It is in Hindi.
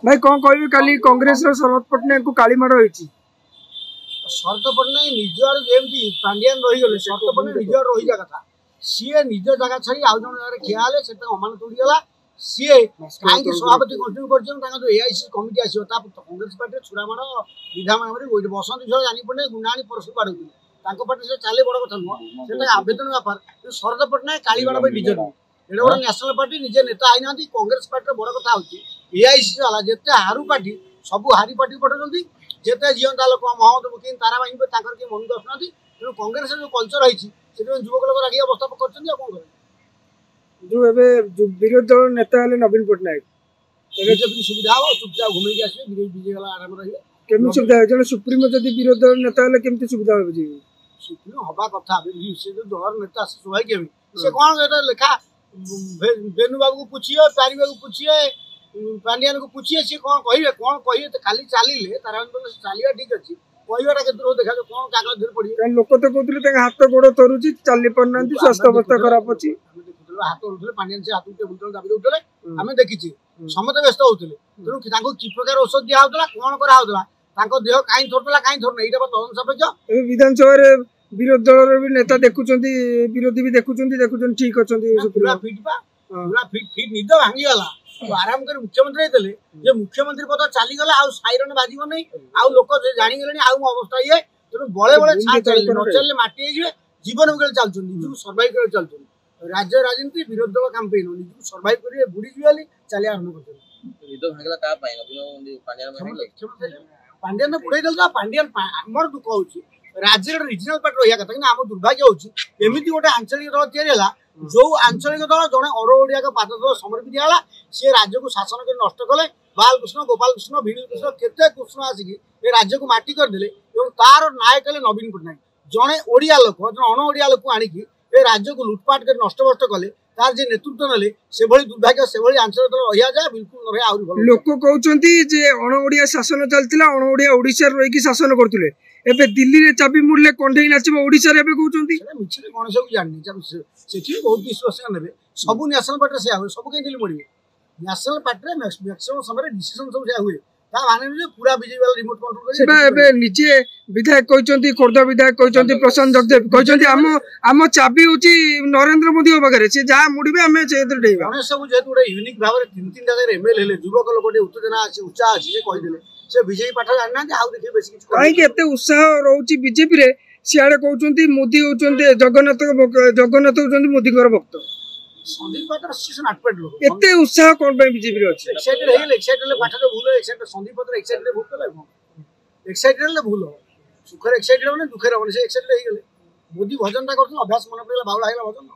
भाई कौन कह काली कांग्रेस शरद पट्टनायक को काली माड़ होती शरद पट्टनायक निज आड़ जमी पांडियान रहीगले शरद पट्टनायक निज आड़ रही कथा सी निज जगह छाड़ी आउ जन जगह ठिया से अमान तोड़ीगला सी कहीं सभापति कंटिन्यू कर एआईसी कमिटी आसो कांग्रेस पार्टी छुड़ामाड़ विधा माड़ बसंत विषय जानी पड़े गुणाणी परस्पर बाड़ू पार्टी से चले बड़ कथा नुह से आवेदन व्यापार शरद पट्टनायक कालीबाड़ निज एडे गोटे न्यासनाल पार्टी निजे नेता आई ना कांग्रेस पार्टी बड़ कथा एआईसी वाला जिते हारू पार्टी सब हारी पार्टी पठाऊँ जिते जीवंता लोक मोहम्मद मुकिन तारा बाहिनी किए मन दसुना तेणु कांग्रेस जो कलचर होती युवक लोक रागी अवस्था कर जो विरोधी दल नेता है नवीन पट्टनायक बीजेपी सुविधा हो चुपचाप घूमे आसवे बीजेपी वाला आराम रही केमी सुविधा है जो सुप्रीमो जब विरोधी दल नेता है केमती सुविधा हो सुप्रीमो हवा कथा से जो दलर नेता से स्वाभाविक से कौन लेखा बेनू बाबू को पूछिए पारी बाबू पूछिए पांडियान को पूछिए सी कौन कहे तो खाली चलिए तारा चलिए ठीक अच्छे कहवाटा के देखा कौन कागज धर पड़े लोक तो कहते हाथ गोड़ तरुची चली पार स्वास्थ्य अवस्था खराब अच्छी हाथ उठे पांडियान से हाथ उठे दाबी उठे आम देखी समस्त व्यस्त होते तेणु कि प्रकार औषध दिया कौन कराला देह कहीं थोड़ा कहीं थोड़ा यहाँ तदन सापेक्ष विधानसभा विरोधी दल भी नेता देखुं विरोधी भी देखुं ठीक अच्छा पूरा फिट पूरा फिट निद भांगीगला आराम कर मुख्यमंत्री मुख्यमंत्री पद चलीगला आईरन बाज नहीं आउ लोक जाणीगले आउ अवस्था ये तेणु बड़े बड़े न चलिए माटी जीवन मुझे चलते निजी सर्वाइव कर चलते राज्य राजनीति विरोधी दल कैंपेन निजी सर्वाइव कर बुड़ी जी चलिए आरम्भ कर पांडियान बुड़े देल पांडियान आमर दुख हो राज्य रिजनाल पार्टी रहा कथा आम दुर्भाग्य होमती गोटे आंचलिक दल या जो आंचलिक दल जड़े अरओडिया पाद दल समर्पित दिगला सी राज्य को शासन कर नष्ट कले बालकृष्ण गोपाल कृष्ण भिणु कृष्ण केते कृष्ण आसिक राज्य को माटी करदे तार नायक है नवीन पट्टनायक जड़े ओडिया लोक जड़े अण ओडिया लोक आणिकी राज्य को लुटपाट कर नष्टभ्रष्ट कले तार जे नेतृत्व नेले से दुर्भाग्य से आंचलिक दल रहा जाए बिल्कुल रहे लोक कहते अण ओडिया शासन चलता अण ओडिया ओडिशा रही शासन करते एबे दिल्ली रे चाबी मुड़ले कंढई नाचबो ओडिसा रे एबे कहउचंती मिछले कोन सब जानि सेठी बहुत विश्वास नेबे सब नेशनल पार्टी से आवे सब के दिल्ली मोड़िबे नेशनल पार्टी मैक्सिमम समय डिसीजन सब से हुए ता माने जे पूरा बीजेपी वाला रिमोट कंट्रोल करे सेबा एबे निजे विधायक कहउचंती खोर्धा विधायक कहउचंती प्रशांत जगदेव कहउचंती हम चाबी होची नरेंद्र मोदी बगरे से जा मुड़िबे हमें से डेइबा कोन सब जे गुडे यूनिक भाबरे तीन तीन जगह एमएल हेले युवक लोकटे उत्तेजना अछि उच्चा अछि जे कहि देले से बीजेपी पाठ जाना आउ देखिए बेसी किछ काहे के एते उत्साह रहउची बीजेपी रे सियाडे कहउचंती मोदी होचंती जगन्नाथ होचंती मोदी कर भक्त संदीप पात्र सिचुएशन आटपेट लोक एते उत्साह कोन पे बीजेपी रे अछि एक्साइटेड ले पाठ भूल एक्साइटेड संदीप पात्र एक्साइटेड भूल कले एक्साइटेड ले भूल सुखर एक्साइटेड होने दुखर होने से एक्साइटेड हे गेले मोदी भजन ता करथु अभ्यास मन पड़ला बावला हेला भजन